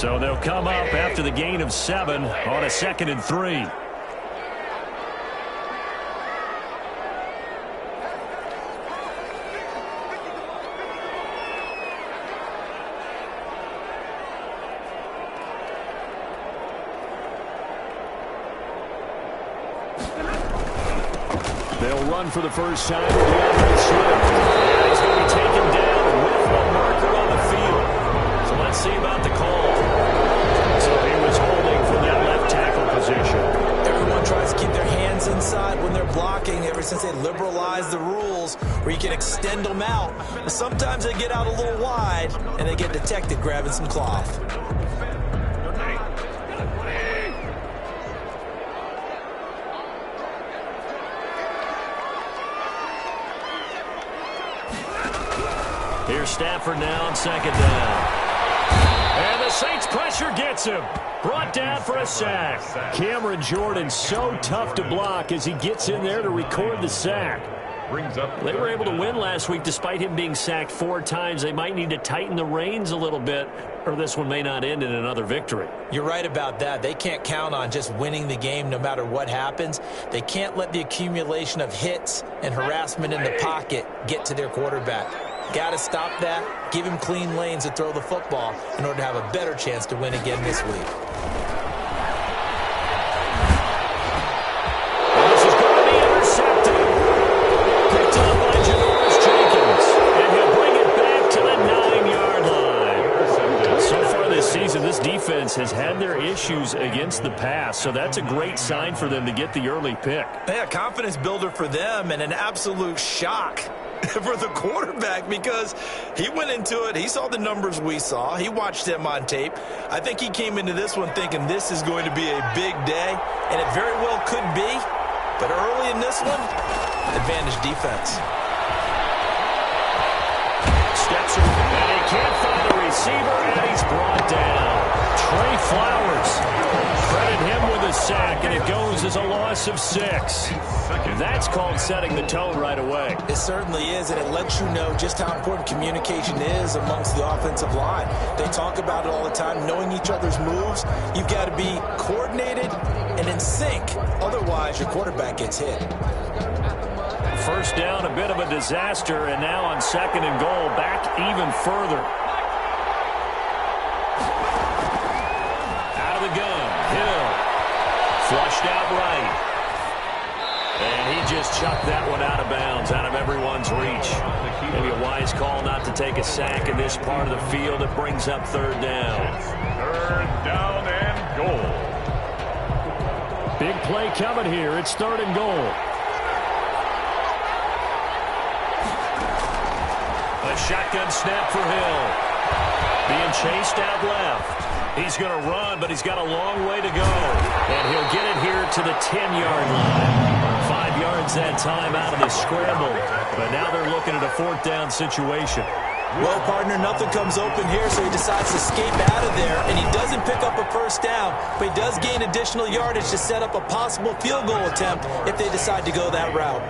So they'll come up after the gain of 7 on a 2nd and 3. They'll run for the first time. He's going to be taken down with one marker on the field. So let's see about the call. So he was holding from that left tackle position. Everyone tries to keep their hands inside when they're blocking ever since they liberalized the rules where you can extend them out. But sometimes they get out a little wide and they get detected grabbing some cloth. Here's Stafford now on 2nd down. And the Saints pressure gets him. Brought down for a sack. Cameron Jordan so tough to block as he gets in there to record the sack. They were able to win last week despite him being sacked 4 times. They might need to tighten the reins a little bit, or this one may not end in another victory. You're right about that. They can't count on just winning the game no matter what happens. They can't let the accumulation of hits and harassment in the pocket get to their quarterback. Got to stop that, give him clean lanes to throw the football in order to have a better chance to win again this week. And this is going to be intercepted. Picked up by Janoris Jenkins. And he'll bring it back to the 9-yard line. So far this season, this defense has had their issues against the pass, so that's a great sign for them to get the early pick. Yeah, confidence builder for them and an absolute shock for the quarterback because he went into it. He saw the numbers we saw. He watched them on tape. I think he came into this one thinking this is going to be a big day, and it very well could be. But early in this one, advantage defense. Steps in, and he can't find the receiver, and he's brought down. Trey Flowers. Credit him with a sack, and it goes as a loss of 6. That's called setting the tone right away. It certainly is, and it lets you know just how important communication is amongst the offensive line. They talk about it all the time, knowing each other's moves. You've got to be coordinated and in sync. Otherwise, your quarterback gets hit. First down, a bit of a disaster, and now on 2nd and goal, back even further. Out of the gun, Hill. Flushed out right. And he just chucked that one out of bounds, out of everyone's reach. Maybe a wise call not to take a sack in this part of the field. It brings up 3rd down. 3rd down and goal. Big play coming here. It's 3rd and goal. A shotgun snap for Hill. Being chased out left. He's going to run, but he's got a long way to go. And he'll get it here to the 10-yard line. 5 yards that time out of the scramble. But now they're looking at a 4th down situation. Well, partner, nothing comes open here, so he decides to escape out of there, and he doesn't pick up a first down, but he does gain additional yardage to set up a possible field goal attempt if they decide to go that route.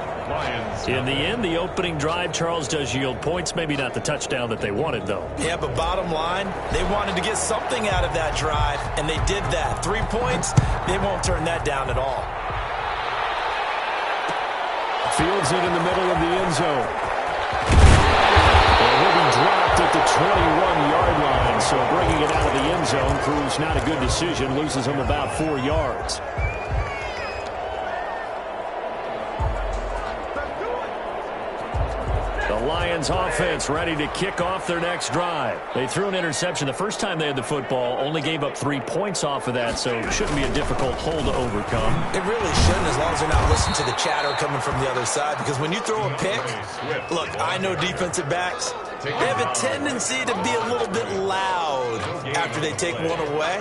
In the end, the opening drive, Charles, does yield points. Maybe not the touchdown that they wanted, though. Yeah, but bottom line, they wanted to get something out of that drive, and they did that. 3 points, they won't turn that down at all. Fields it in the middle of the end zone. And he'll be dropped at the 21-yard line, so bringing it out of the end zone proves not a good decision, loses him about 4 yards. The Lions offense ready to kick off their next drive. They threw an interception the first time they had the football, only gave up 3 points off of that, so it shouldn't be a difficult hole to overcome. It really shouldn't, as long as they're not listening to the chatter coming from the other side, because when you throw a pick, look, I know defensive backs, they have a tendency to be a little bit loud after they take one away,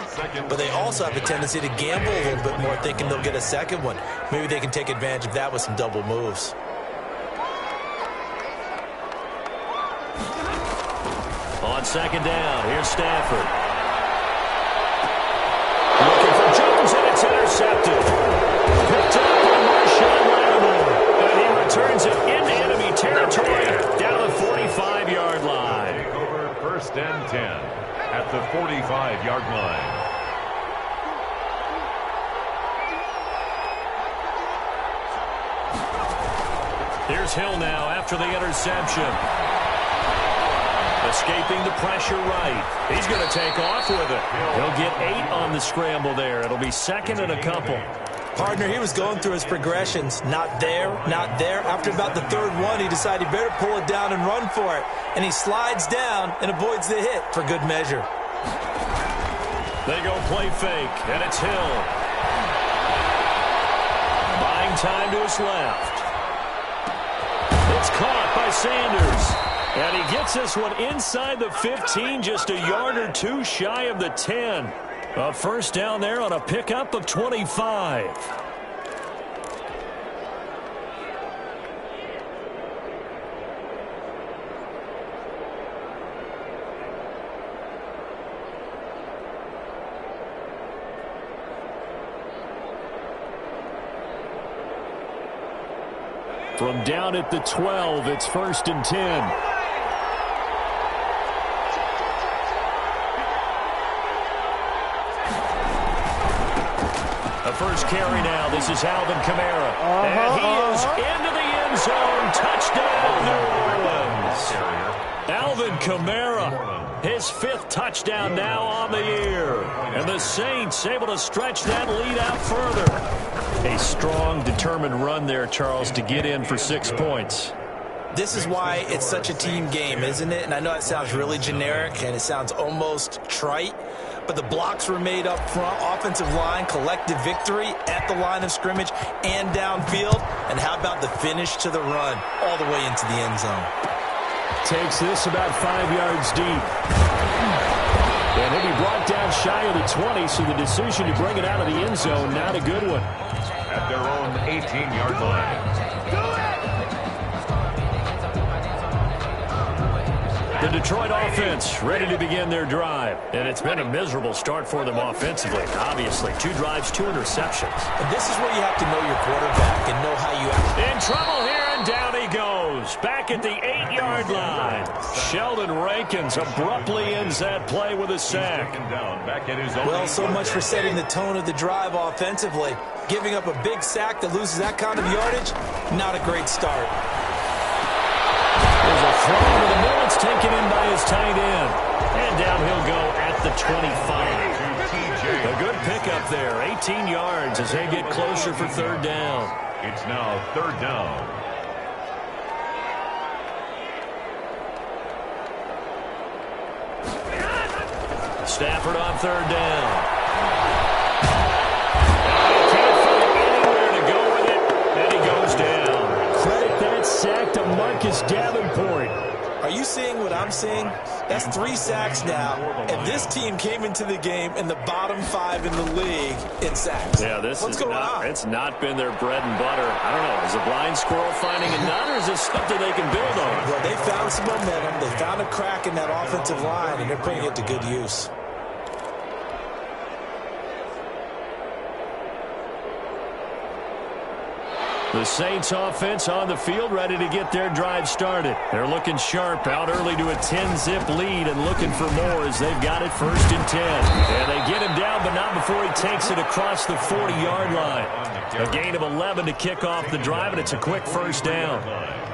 but they also have a tendency to gamble a little bit more, thinking they'll get a second one. Maybe they can take advantage of that with some double moves. On 2nd down, here's Stafford. Looking for Jones, and it's intercepted. Picked up by Marshawn Lattimore, and he returns it into enemy territory down the 45-yard line. Over 1st and 10 at the 45-yard line. Here's Hill now after the interception. Escaping the pressure right. He's going to take off with it. He'll get 8 on the scramble there. It'll be second and a couple. Partner, he was going through his progressions. Not there, not there. After about the third one, he decided he better pull it down and run for it. And he slides down and avoids the hit for good measure. They go play fake, and it's Hill. Buying time to his left. It's caught by Sanders. And he gets this one inside the 15, just a yard or two shy of the 10. A first down there on a pickup of 25. From down at the 12, it's 1st and 10. First carry now. This is Alvin Kamara. And he is into the end zone. Touchdown, New Orleans. Alvin Kamara, his 5th touchdown now on the year. And the Saints able to stretch that lead out further. A strong, determined run there, Charles, to get in for 6 points. This is why it's such a team game, isn't it? And I know it sounds really generic and it sounds almost trite, but the blocks were made up front, offensive line, collective victory at the line of scrimmage and downfield. And how about the finish to the run all the way into the end zone? Takes this about 5 yards deep. And he'll be brought down shy of the 20, so the decision to bring it out of the end zone, not a good one. At their own 18-yard line. The Detroit offense ready to begin their drive. And it's been a miserable start for them offensively. Obviously, 2 drives, 2 interceptions. And this is where you have to know your quarterback and know how you act. In trouble here, and down he goes. Back at the 8-yard line. Sheldon Rankins abruptly ends that play with a sack. Well, so much for setting the tone of the drive offensively. Giving up a big sack that loses that kind of yardage, not a great start. There's a throw to the middle. It's taken in by his tight end. And down he'll go at the 25. A good pickup there. 18 yards as they get closer for 3rd down. It's now 3rd down. Stafford on 3rd down. He can't find anywhere to go with it. And he goes down. Credit that sack to Marcus Davenport. Are you seeing what I'm seeing? That's 3 sacks now, and this team came into the game in the bottom 5 in the league in sacks. Yeah, What's going on? It's not been their bread and butter. I don't know. Is a blind squirrel finding a nut, or is this something they can build on? Well, they found some momentum. They found a crack in that offensive line, and they're putting it to good use. The Saints offense on the field ready to get their drive started. They're looking sharp out early to a 10-zip lead and looking for more as they've got it 1st and 10. And they get him down, but not before he takes it across the 40-yard line. A gain of 11 to kick off the drive, and it's a quick 1st down.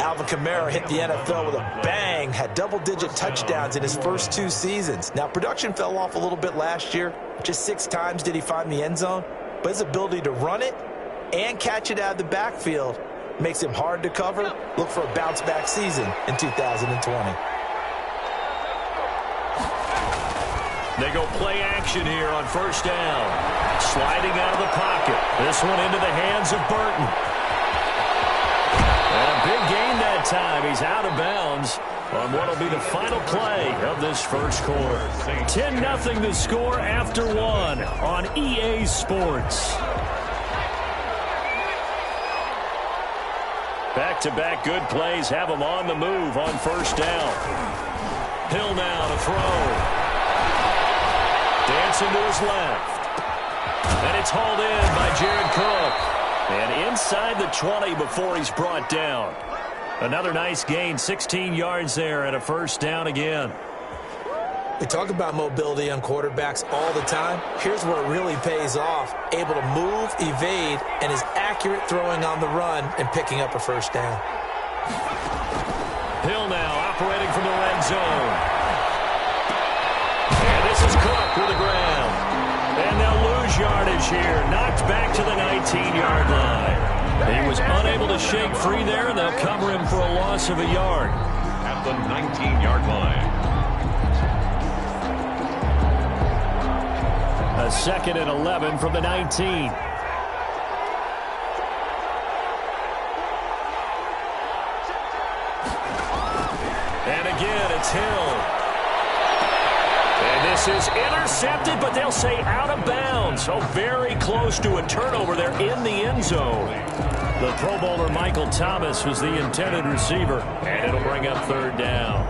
Alvin Kamara hit the NFL with a bang, had double-digit touchdowns in his first 2 seasons. Now, production fell off a little bit last year. Just 6 times did he find the end zone, but his ability to run it and catch it out of the backfield makes him hard to cover. Look for a bounce-back season in 2020. They go play action here on 1st down. Sliding out of the pocket. This one into the hands of Burton. And a big gain that time. He's out of bounds on what will be the final play of this 1st quarter. 10-0 the score after 1 on EA Sports. Back-to-back good plays have him on the move on 1st down. Hill now to throw. Dancing to his left. And it's hauled in by Jared Cook. And inside the 20 before he's brought down. Another nice gain, 16 yards there and a 1st down again. We talk about mobility on quarterbacks all the time. Here's where it really pays off. Able to move, evade, and is accurate throwing on the run and picking up a first down. Hill now operating from the red zone. And this is Cook with the ground. And they'll lose yardage here. Knocked back to the 19-yard line. He was unable to shake free there, and they'll cover him for a loss of a yard. At the 19-yard line. A 2nd and 11 from the 19. And again, it's Hill. And this is intercepted, but they'll say out of bounds. So very close to a turnover there in the end zone. The Pro Bowler Michael Thomas was the intended receiver, and it'll bring up 3rd down.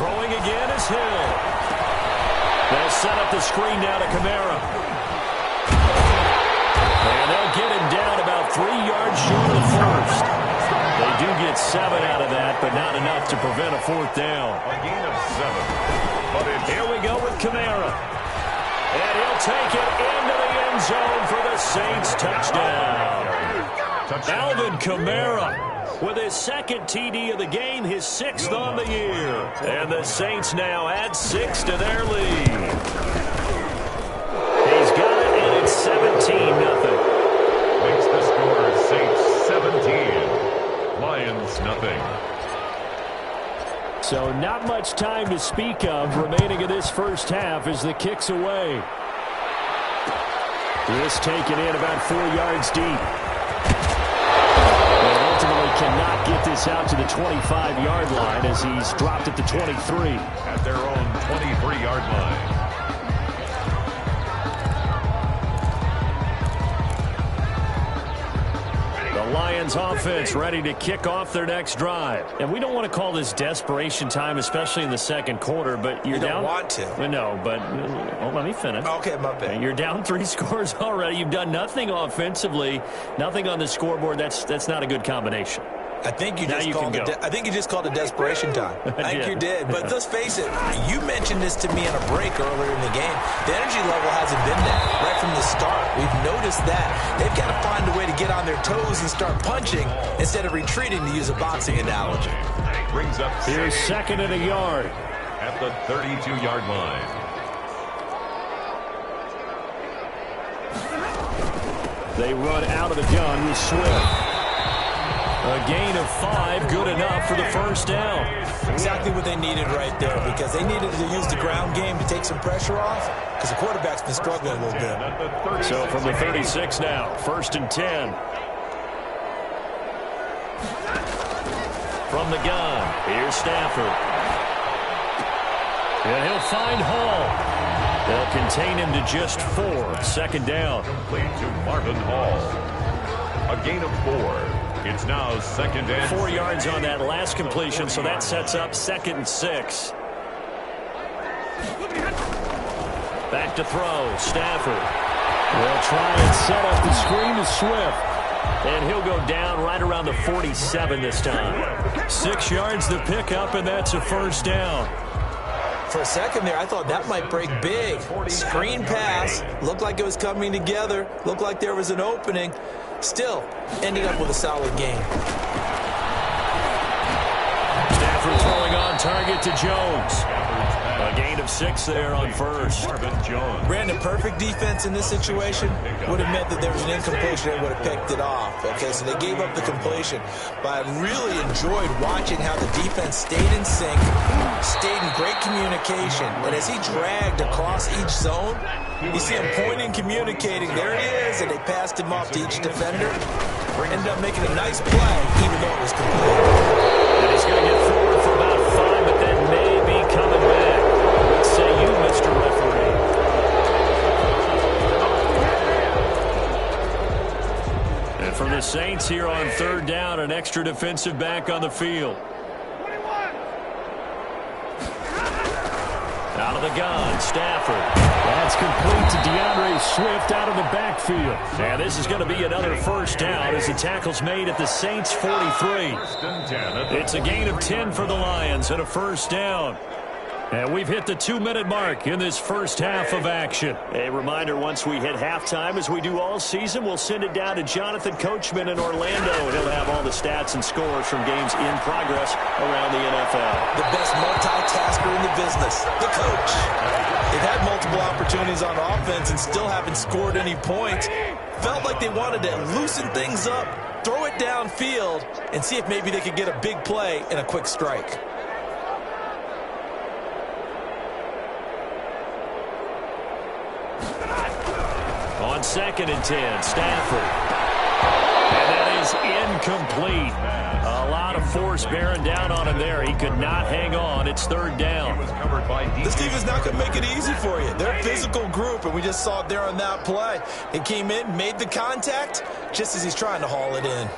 Throwing again is Hill. They'll set up the screen now to Kamara. And they'll get him down about 3 yards short of the first. They do get 7 out of that, but not enough to prevent a 4th down. A gain of 7. But here we go with Kamara. And he'll take it into the end zone for the Saints touchdown. Alvin Kamara with his 2nd TD of the game, his 6th on the year. And the Saints now add 6 to their lead. He's got it, and it's 17-0. Makes the score Saints 17. Lions nothing. So not much time to speak of remaining in this first half as the kick's away. This taken in about 4 yards deep. Cannot get this out to the 25-yard line as he's dropped at the 23. At their own 23-yard line. The Lions offense ready to kick off their next drive. And we don't want to call this desperation time, especially in the 2nd quarter, but you're down. You don't want to. No, but let me finish. Okay, my bad. You're down 3 scores already. You've done nothing offensively, nothing on the scoreboard. That's not a good combination. I think you just called it desperation time. I think you did. But let's face it, you mentioned this to me in a break earlier in the game. The energy level hasn't been there right from the start. We've noticed that. They've got to find a way to get on their toes and start punching instead of retreating, to use a boxing analogy. Brings up here's 2nd and a yard. At the 32-yard line. They run out of the gun with Swift. A gain of 5, good enough for the first down. Exactly what they needed right there, because they needed to use the ground game to take some pressure off, because the quarterback's been struggling a little bit. So from the 36 now, 1st and 10. From the gun, here's Stafford. And he'll find Hall. They'll contain him to just 4, 2nd down. Complete to Marvin Hall. A gain of 4. It's now 2nd and 4 yards on that last completion, so that sets up 2nd and 6. Back to throw, Stafford. They'll try and set up the screen to Swift. And he'll go down right around the 47 this time. 6 yards the pickup, and that's a 1st down. For a second there, I thought that might break big. Screen pass, looked like it was coming together, looked like there was an opening. Still, ended up with a solid game. Stafford throwing on target to Jones. A gain of 6 there on 1st. Brandon, perfect defense in this situation would have meant that there was an incompletion and would have picked it off. Okay, so they gave up the completion. But I really enjoyed watching how the defense stayed in sync, stayed in great communication. And as he dragged across each zone, you see him pointing, communicating. There it is, and they passed him off to each defender. Ended up making a nice play, even though it was complete. And he's going to get forward for about 5 Saints here on third down, an extra defensive back on the field. Out of the gun, Stafford. That's complete to DeAndre Swift out of the backfield. And this is going to be another first down as the tackle's made at the Saints' 43. It's a gain of 10 for the Lions and a first down. And we've hit the 2-minute mark in this first half of action. A reminder, once we hit halftime, as we do all season, we'll send it down to Jonathan Coachman in Orlando. He'll have all the stats and scores from games in progress around the NFL. The best multitasker in the business, the coach. They've had multiple opportunities on offense and still haven't scored any points. Felt like they wanted to loosen things up, throw it downfield, and see if maybe they could get a big play and a quick strike. On 2nd and 10, Stafford. And that is incomplete. A lot of force bearing down on him there. He could not hang on. It's third down. This team is not going to make it easy for you. They're a physical group, and we just saw it there on that play. It came in, made the contact, just as he's trying to haul it in.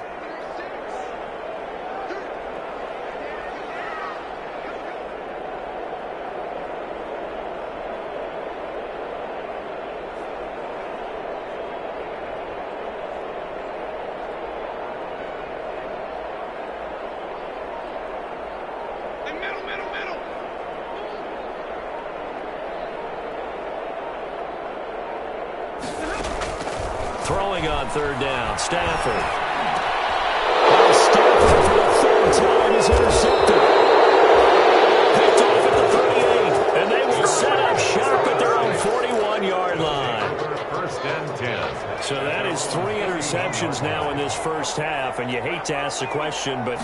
Throwing on third down, Stafford. And Stafford for the third time is intercepted. Picked off at the 38, and they will set up shop at their own 41-yard line. First and 10. So that is 3 interceptions now in this first half, and you hate to ask the question, but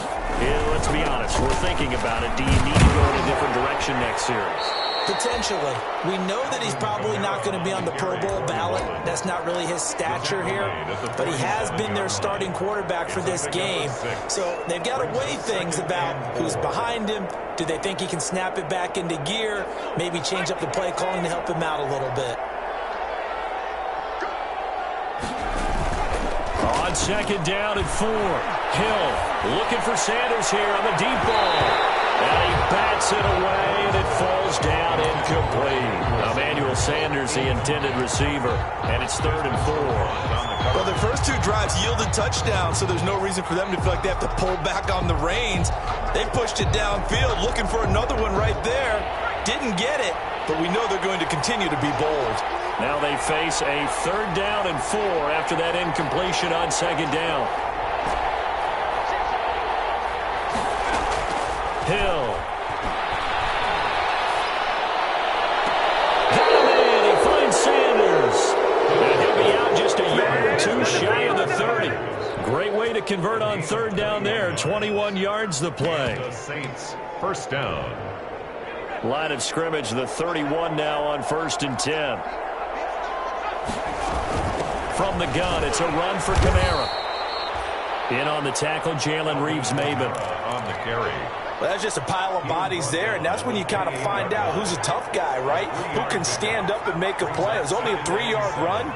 let's be honest, we're thinking about it. Do you need to go in a different direction next series? Potentially. We know that he's probably not going to be on the Pro Bowl ballot. That's not really his stature here. But he has been their starting quarterback for this game. So they've got to weigh things about who's behind him. Do they think he can snap it back into gear? Maybe change up the play calling to help him out a little bit. On 2nd down and 4. Hill looking for Sanders here on the deep ball. And he bats it away, and it falls down incomplete. Emmanuel Sanders, the intended receiver, and it's 3rd and 4. Well, the first 2 drives yielded touchdowns, so there's no reason for them to feel like they have to pull back on the reins. They pushed it downfield, looking for another one right there. Didn't get it, but we know they're going to continue to be bold. Now they face a 3rd down and 4 after that incompletion on 2nd down. Hill. Got him in. He finds Sanders. And he'll be out just a yard or 2 shy of the 30. Great way to convert on 3rd down there. 21 yards the play. The Saints, first down. Line of scrimmage, the 31 now on 1st and 10. From the gun, it's a run for Kamara. In on the tackle, Jalen Reeves-Maybin. On the carry. Well, that's just a pile of bodies there, and that's when you kind of find out who's a tough guy, right? Who can stand up and make a play. It was only a 3-yard run,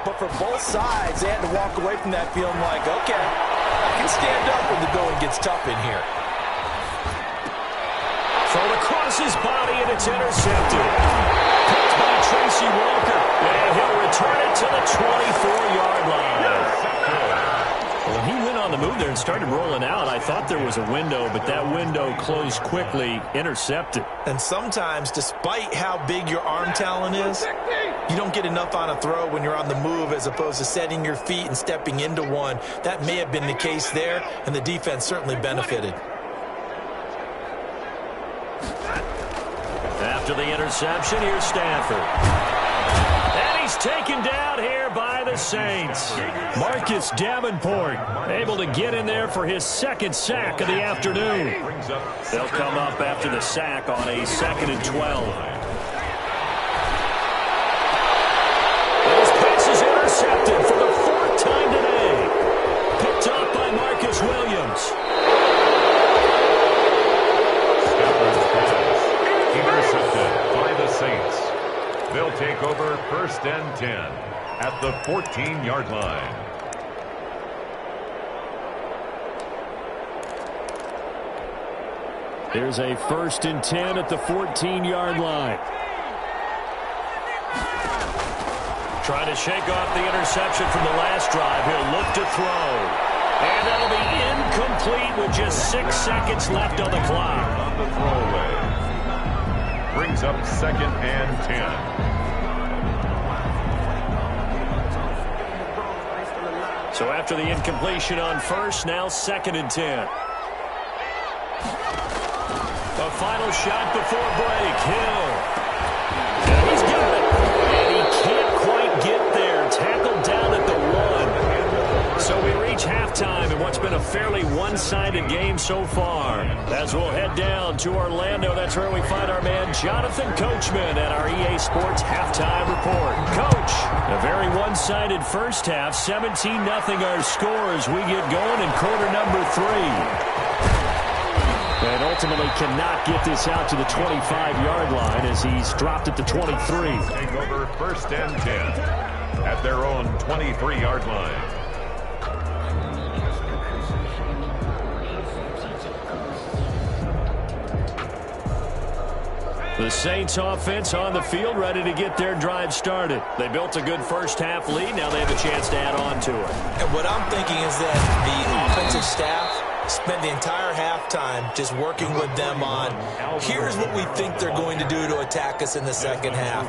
but for both sides, they had to walk away from that feeling like, okay, I can stand up when the going gets tough in here. Thrown across his body, and it's intercepted. Picked by Tracy Walker, and he'll return it to the 24-yard line. Well, he went on the move there and started rolling out. I thought there was a window, but that window closed quickly, intercepted. And sometimes, despite how big your arm talent is, you don't get enough on a throw when you're on the move as opposed to setting your feet and stepping into one. That may have been the case there, and the defense certainly benefited. After the interception, here's Stafford. And he's taken down here by the Saints. Marcus Davenport able to get in there for his 2nd sack of the afternoon. They'll come up after the sack on a 2nd and 12. His pass is intercepted for the 4th time today. Picked up by Marcus Williams. Intercepted by the Saints. They'll take over 1st and 10 at the 14-yard line. Here's a 1st and 10 at the 14-yard line. Trying to shake off the interception from the last drive. He'll look to throw. And that'll be incomplete with just 6 seconds left on the clock. On the throwaway. Brings up 2nd and 10. So after the incompletion on 1st, now 2nd and 10. A final shot before break. Hill. And he's got it. And he can't quite get there. Tackled down at the 1. So we reach halftime in what's been a fairly one-sided game so far. As we'll head down to Orlando, that's where we find our man Jonathan Coachman at our EA Sports Halftime Report. Coach, a very one-sided first half, 17-0 our score as we get going in quarter number 3. And ultimately cannot get this out to the 25-yard line as he's dropped at the 23. Take over 1st and 10 at their own 23-yard line. The Saints offense on the field, ready to get their drive started. They built a good first half lead. Now they have a chance to add on to it. And what I'm thinking is that the offensive staff spent the entire halftime just working with them on, here's what we think they're going to do to attack us in the second half.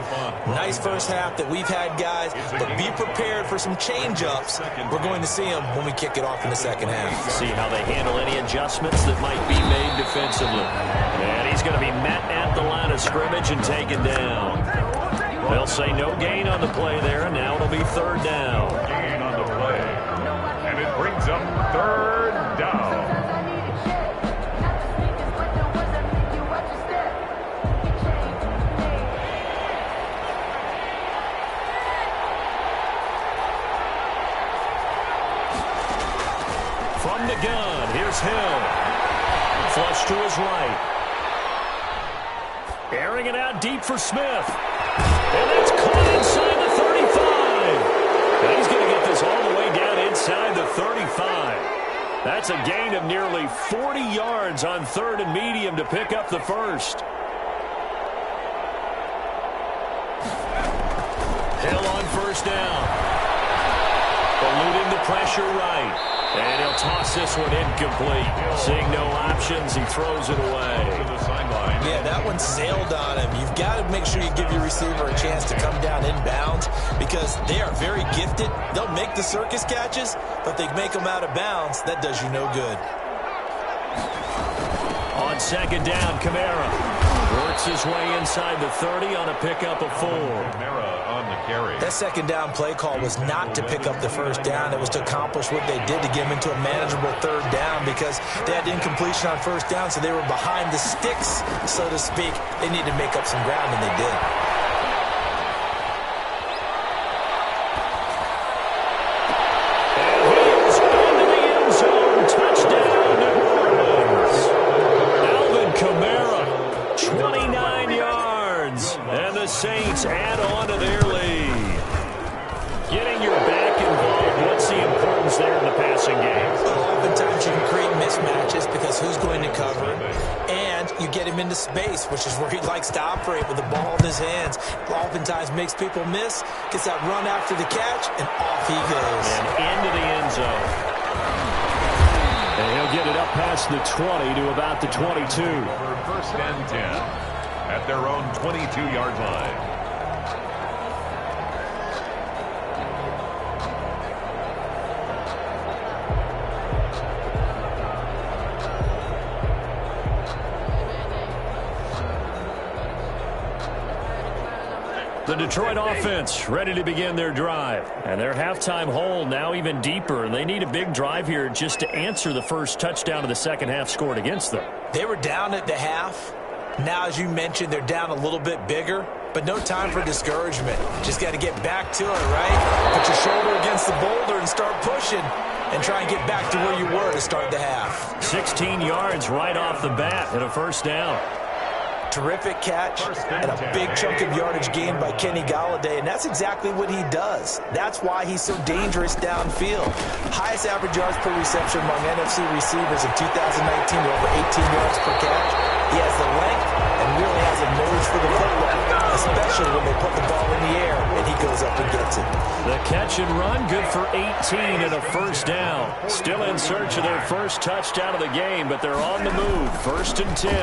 Nice first half that we've had, guys, but be prepared for some change-ups. We're going to see them when we kick it off in the second half. See how they handle any adjustments that might be made defensively. And he's going to be met at the line of scrimmage and taken down. They'll say no gain on the play there, and now it'll be 3rd down. Gain on the play. And it brings up 3rd down. From the gun, here's Hill. Flush to his right. Airing it out deep for Smith. And that's caught inside the 35. And he's going to get this all the way down inside the 35. That's a gain of nearly 40 yards on 3rd and medium to pick up the first. Hill on 1st down. Eluding the pressure right. And he'll toss this one incomplete. Seeing no options, he throws it away. To the sideline. Yeah, that one sailed on him. You've got to make sure you give your receiver a chance to come down inbounds because they are very gifted. They'll make the circus catches, but they make them out of bounds. That does you no good. On 2nd down, Kamara works his way inside the 30 on a pickup of 4. Kamara on the carry. That 2nd down play call was not to pick up the 1st down. It was to accomplish what they did to get them into a manageable 3rd down because they had incompletion on 1st down, so they were behind the sticks, so to speak. They needed to make up some ground, and they did. And he is into the end zone. Touchdown, New Orleans. Alvin Kamara, 29 yards. And the Saints add on to their lead. Getting your back involved, what's the importance there in the passing game? Well, oftentimes you can create mismatches because who's going to cover him, and you get him into space, which is where he likes to operate with the ball in his hands. Oftentimes makes people miss, gets that run after the catch, and off he goes. And into the end zone. And he'll get it up past the 20 to about the 22. For 1st and 10 at their own 22-yard line. The Detroit offense ready to begin their drive. And their halftime hole now even deeper. And they need a big drive here just to answer the first touchdown of the second half scored against them. They were down at the half. Now, as you mentioned, they're down a little bit bigger, but no time for discouragement. Just got to get back to it, right? Put your shoulder against the boulder and start pushing and try and get back to where you were to start the half. 16 yards right off the bat and a 1st down. Terrific catch and a big chunk of yardage gained by Kenny Golladay, and that's exactly what he does. That's why he's so dangerous downfield. Highest average yards per reception among NFC receivers in 2019 to over 18 yards per catch. He has the length and really has a nose for the football, especially when they put the ball in the air and he goes up and gets it. The catch and run, good for 18 and a first down. Still in search of their first touchdown of the game, but they're on the move. 1st and 10.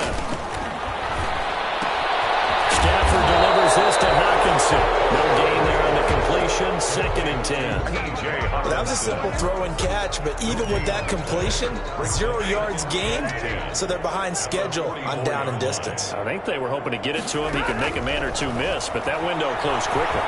Stafford delivers this to Hawkinson. No gain there on the completion. 2nd and 10. Well, that was a simple throw and catch, but even with that completion, 0 yards gained, so they're behind schedule on down and distance. I think they were hoping to get it to him. He could make a man or two miss, but that window closed quickly.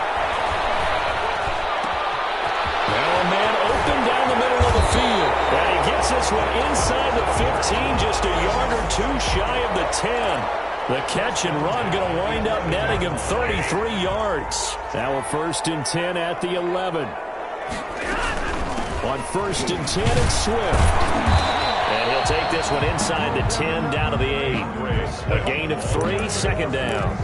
Now a man open down the middle of the field. And he gets this one inside the 15, just a yard or two shy of the 10. The catch and run going to wind up netting him 33 yards. Now a 1st and 10 at the 11. On 1st and 10, it's Swift. And he'll take this one inside the 10 down to the 8. A gain of 3, 2nd down.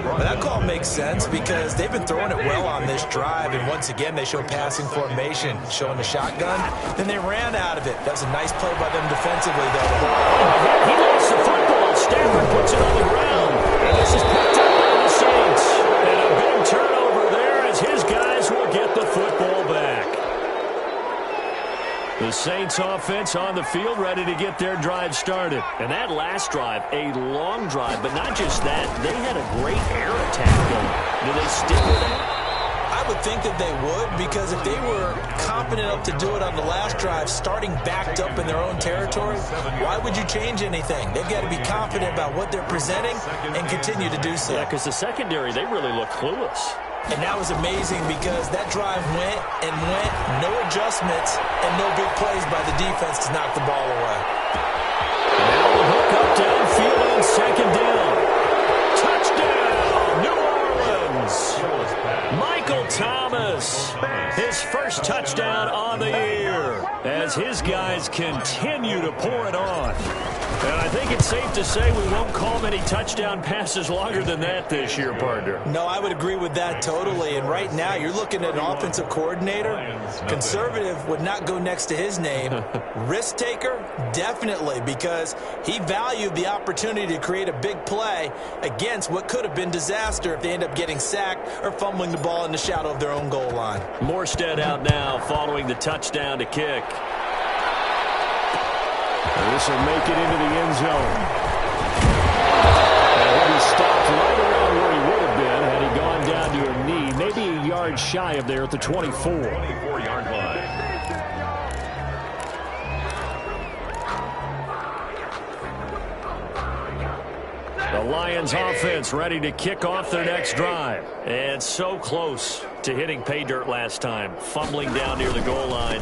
Well, that call makes sense because they've been throwing it well on this drive, and once again they show passing formation, showing the shotgun. Then they ran out of it. That was a nice play by them defensively, though. He lost the football. Stafford puts it on the ground. And this is picked up by the Saints. And a big turnover there as his guys will get the football back. The Saints offense on the field ready to get their drive started. And that last drive, a long drive, but not just that. They had a great air attack going. Do they stick with that? I would think that they would, because if they were confident enough to do it on the last drive, starting backed up in their own territory, why would you change anything? They've got to be confident about what they're presenting and continue to do so. Yeah, because the secondary, they really look clueless. And that was amazing because that drive went and went, no adjustments, and no big plays by the defense to knock the ball away. Now the hook up downfield on 2nd down. Touchdown, New Orleans. Michael Thomas, his first touchdown on the year as his guys continue to pour it on. And I think it's safe to say we won't call many touchdown passes longer than that this year, partner. No, I would agree with that totally. And right now, you're looking at an offensive coordinator. Conservative would not go next to his name. Risk taker, definitely, because he valued the opportunity to create a big play against what could have been disaster if they end up getting sacked or fumbling the ball in the shadow of their own goal line. Morstead out now following the touchdown to kick. This will make it into the end zone. And he'll be stopped right around where he would have been had he gone down to a knee, maybe a yard shy of there at the 24. 24-yard line. The Lions offense ready to kick off their next drive. And so close to hitting pay dirt last time, fumbling down near the goal line.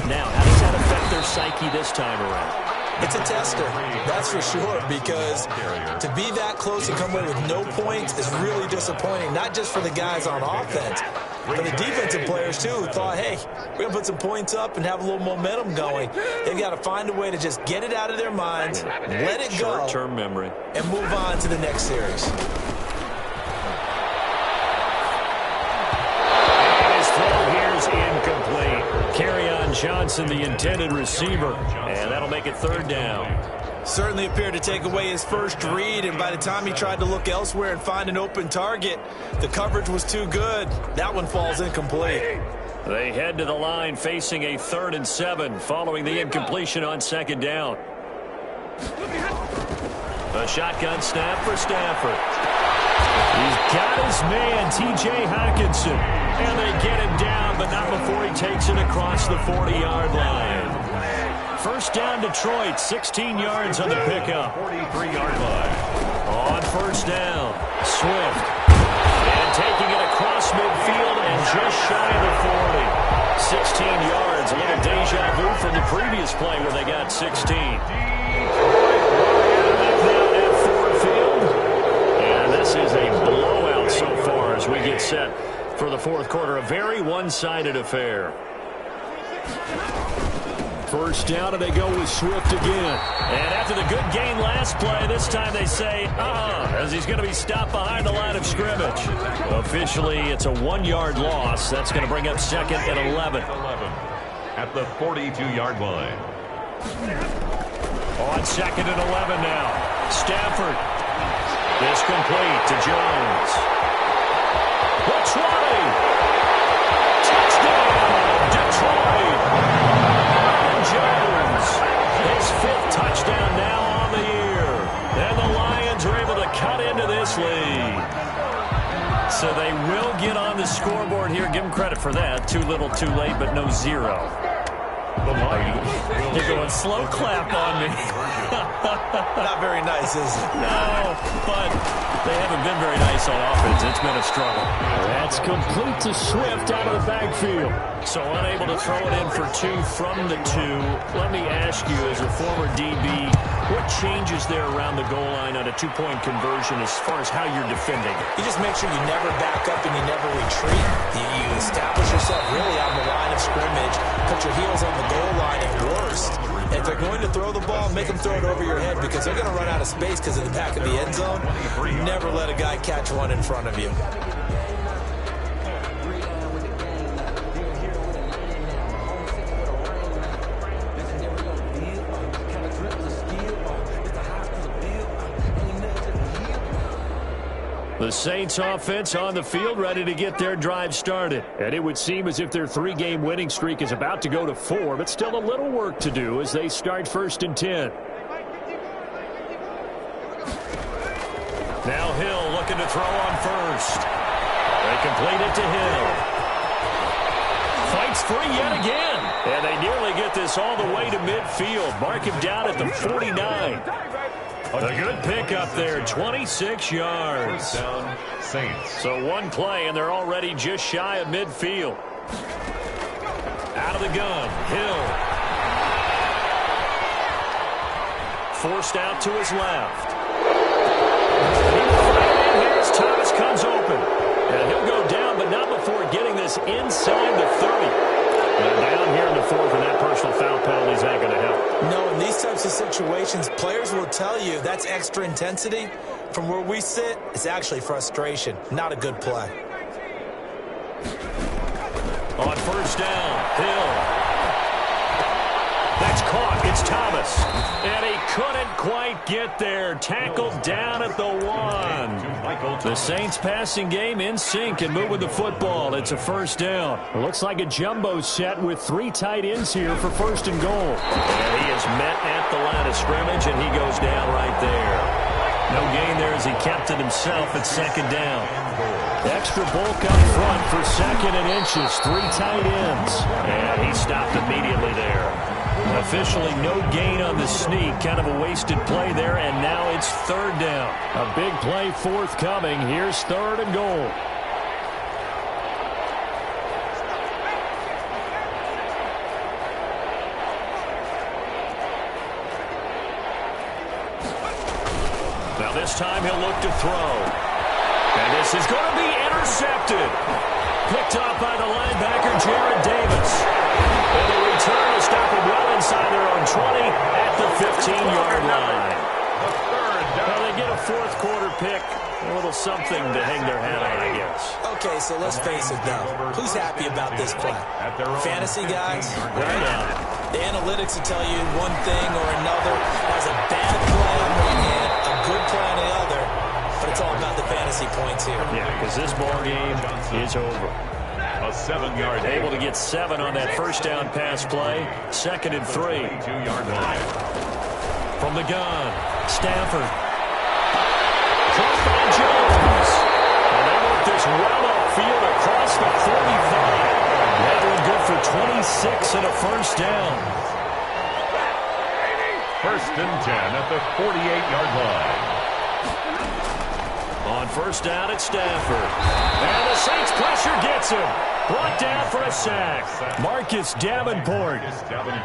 Now, how does that affect their psyche this time around? It's a tester, that's for sure, because to be that close and come away with no points is really disappointing, not just for the guys on offense, but the defensive players, too, who thought, hey, we're going to put some points up and have a little momentum going. They've got to find a way to just get it out of their minds, let it go, short-term memory, and move on to the next series. And his throw here is incomplete. Kerryon Johnson, the intended receiver, and that'll make it 3rd down. Certainly appeared to take away his first read, and by the time he tried to look elsewhere and find an open target, the coverage was too good. That one falls incomplete. They head to the line facing a 3rd and 7 following the incompletion on 2nd down. A shotgun snap for Stafford. He's got his man, T.J. Hawkinson. And they get him down, but not before he takes it across the 40-yard line. 1st down, Detroit, 16 yards on the pickup. 43-yard line. On 1st down, Swift. And taking it across midfield and just shy of the 40. 16 yards, a little deja vu from the previous play where they got 16. And this is a blowout so far as we get set for the 4th quarter. A very one-sided affair. 1st down, and they go with Swift again. And after the good gain last play, this time they say, as he's going to be stopped behind the line of scrimmage. Officially, it's a 1-yard loss. That's going to bring up 2nd and 11. At the 42-yard line. On 2nd and 11 now. Stafford. This complete to Jones. The 20. Touchdown, Detroit. Aaron Jones. His 5th touchdown now on the year. And the Lions are able to cut into this lead. So they will get on the scoreboard here. Give them credit for that. Too little, too late, but no 0. They're going slow clap on me. Not very nice, is it? No, but they haven't been very nice on offense. It's been a struggle. That's complete to Swift out of the backfield. So unable to throw it in for 2 from the 2. Let me ask you, as a former DB, what changes there around the goal line on a 2-point conversion as far as how you're defending? You just make sure you never back up and you never retreat. You establish yourself really on the line of scrimmage, put your heels on the goal line at worst. If they're going to throw the ball, make them throw it over your head because they're going to run out of space because of the back of the end zone. Never let a guy catch one in front of you. The Saints offense on the field, ready to get their drive started. And it would seem as if their 3-game winning streak is about to go to 4, but still a little work to do as they start 1st and 10. Now Hill looking to throw on first. They complete it to Hill. Fights free yet again. And they nearly get this all the way to midfield. Mark him down at the 49. A good pickup there, 26 yards. Down, Saints. So one play, and they're already just shy of midfield. Out of the gun, Hill. Forced out to his left. Here's Thomas comes open. And he'll go down, but not before getting this inside the 30. And down here in the 4th, and that personal foul penalties ain't going to help. No, in these types of situations, players will tell you that's extra intensity. From where we sit, it's actually frustration. Not a good play. On first down, Hill. That's caught. It's Thomas. And he couldn't quite get there. Tackled down at the 1. The Saints passing game in sync and moving the football. It's a first down. It looks like a jumbo set with 3 tight ends here for 1st and goal. And he is met at the line of scrimmage, and he goes down right there. No gain there as he kept it himself at 2nd down. Extra bulk up front for 2nd and inches. 3 tight ends. And he stopped immediately there. Officially no gain on the sneak. Kind of a wasted play there, and now it's 3rd down. A big play forthcoming. Here's 3rd and goal. Now this time he'll look to throw. And this is going to be intercepted. Picked off by the linebacker, Jared Davis. And the return will stop him well inside their own 20 at the 15-yard line. Well, they get a 4th quarter pick. A little something to hang their hat on, I guess. Okay, so let's face it, though. Who's happy about this play? Fantasy guys? Right on. The analytics will tell you one thing or another. Has a bad play on one hand, a good play on the other. But it's all about the fantasy points here. Yeah, because this ball game is over. A 7-yard Able to get 7 on that first down pass play. 2nd and 3. 2-yard line. From the gun, Stafford. Caught by Jones. And they work this well upfield across the 45. Gathering good for 26 and a first down. 1st and 10 at the 48-yard line. On first down, it's Stafford. And the Saints pressure gets him. Brought down for a sack. Marcus Davenport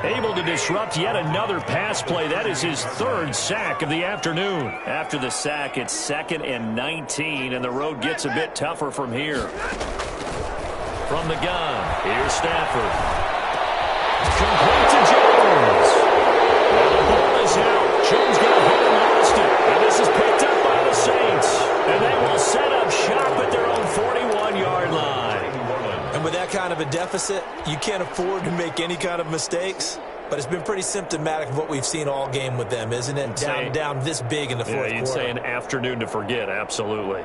Able to disrupt yet another pass play. That is his 3rd sack of the afternoon. After the sack, it's 2nd and 19, and the road gets a bit tougher from here. From the gun, here's Stafford. Complete to Jones. Well, the ball is out. Jones got hit and lost it. And this is picked up by the Saints. And they will set up shop at their own 41-yard line. And with that kind of a deficit, you can't afford to make any kind of mistakes. but it's been pretty symptomatic of what we've seen all game with them, isn't it? Down this big in the fourth quarter. You'd say an afternoon to forget, absolutely.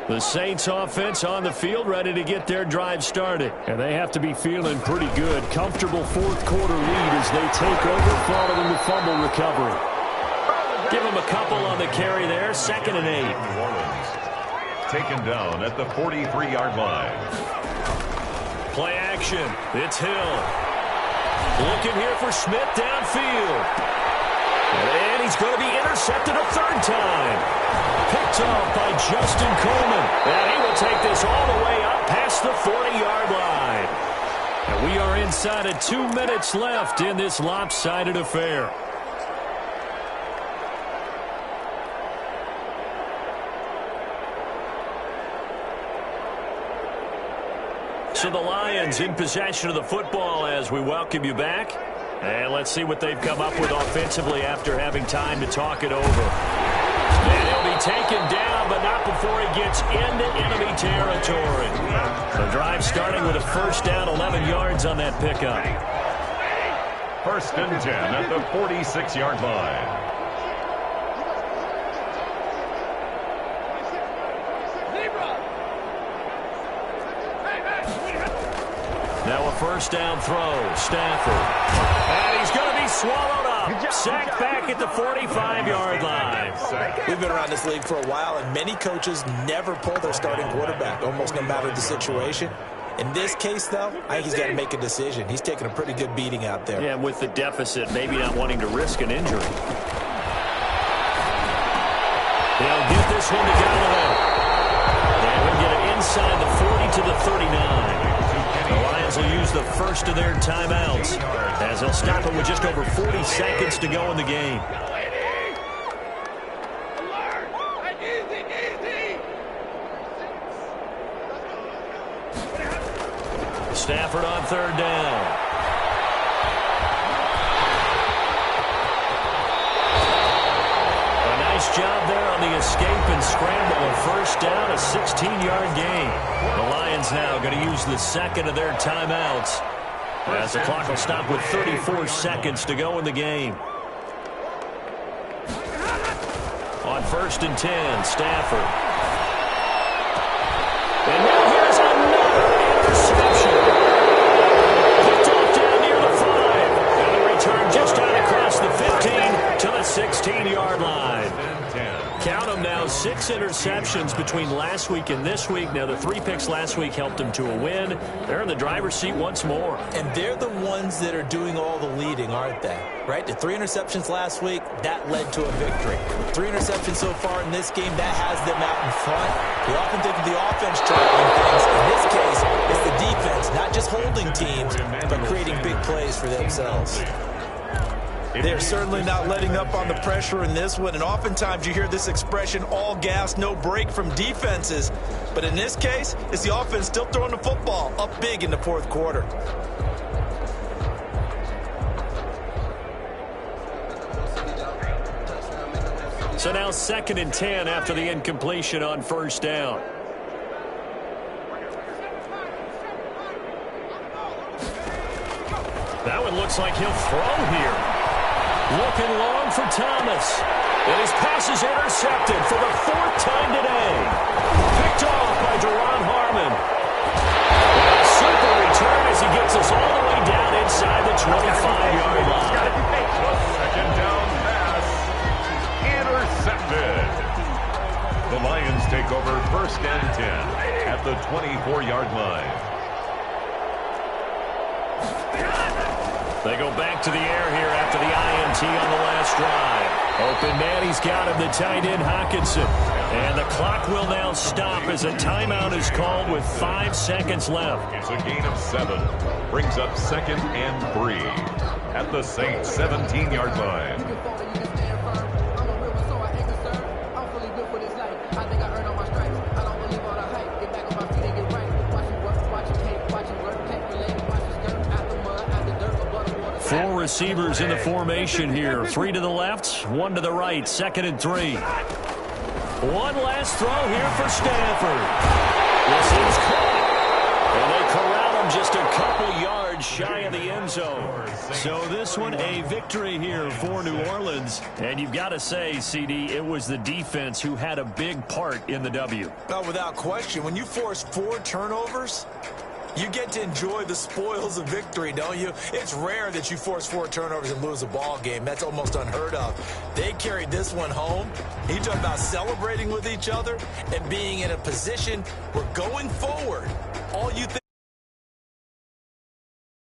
The Saints offense on the field, ready to get their drive started. And they have to be feeling pretty good. Comfortable fourth quarter lead as they take over following the fumble recovery. Give them a couple on the carry there. 2nd and 8. New Orleans taken down at the 43-yard line. Play action. It's Hill. Looking here for Smith downfield. And he's going to be intercepted a 3rd time. Picked off by Justin Coleman. And he will take this all the way up past the 40-yard line. And we are inside of 2 minutes left in this lopsided affair. So the Lions in possession of the football as we welcome you back. And let's see what they've come up with offensively after having time to talk it over. And he'll be taken down, but not before he gets into enemy territory. The drive starting with a 1st down, 11 yards on that pickup. 1st and 10 at the 46-yard line. Now a 1st down throw. Stafford. And he's going to be swallowed up. Sacked back at the 45-yard line. We've been around this league for a while, and many coaches never pull their starting quarterback, almost no matter the situation. In this case, though, I think he's got to make a decision. He's taking a pretty good beating out there. Yeah, with the deficit, maybe not wanting to risk an injury. They'll get this one to Galloway. And we'll get it inside the 40 to the 39. The Lions will use the first of their timeouts as they'll stop it with just over 40 seconds to go in the game. Stafford on 3rd down. A nice job there on the escape and scramble. A 1st down, a 16-yard gain. The Lions now going to use the 2nd of their timeouts as the clock will stop with 34 seconds to go in the game. On 1st and 10, Stafford. And now here's another interception. Picked off down near the 5. And the return just out across the 15 to the 16-yard line. Count them now, 6 interceptions between last week and this week. Now, the 3 picks last week helped them to a win. They're in the driver's seat once more. And they're the ones that are doing all the leading, aren't they? Right? The 3 interceptions last week, that led to a victory. 3 interceptions so far in this game, that has them out in front. We often think of the offense driving things. In this case, it's the defense, not just holding teams, but creating big plays for themselves. They're certainly not letting up on the pressure in this one, and oftentimes you hear this expression, all gas, no break from defenses. But in this case, it's the offense still throwing the football up big in the 4th quarter. So now 2nd and 10 after the incompletion on 1st down. That one looks like he'll throw here. Looking long for Thomas. And his pass is intercepted for the 4th time today. Picked off by Deron Harmon. And a super return as he gets us all the way down inside the 25-yard line. The 2nd down pass. Intercepted. The Lions take over 1st and 10 at the 24-yard line. They go back to the air here after the INT on the last drive. Open man, he's got him, the tight end Hockenson. And the clock will now stop as a timeout is called with 5 seconds left. It's a gain of 7. Brings up 2nd and 3 at the Saints 17-yard line. Four receivers in the formation here. 3 to the left, 1 to the right. 2nd and 3. One last throw here for Stafford. This is caught. And they corral him just a couple yards shy of the end zone. So this one a victory here for New Orleans. And you've got to say, CD, it was the defense who had a big part in the W. Well, without question, when you force 4 turnovers, you get to enjoy the spoils of victory, don't you? It's rare that you force 4 turnovers and lose a ball game. That's almost unheard of. They carried this one home. You talk about celebrating with each other and being in a position where going forward, all you think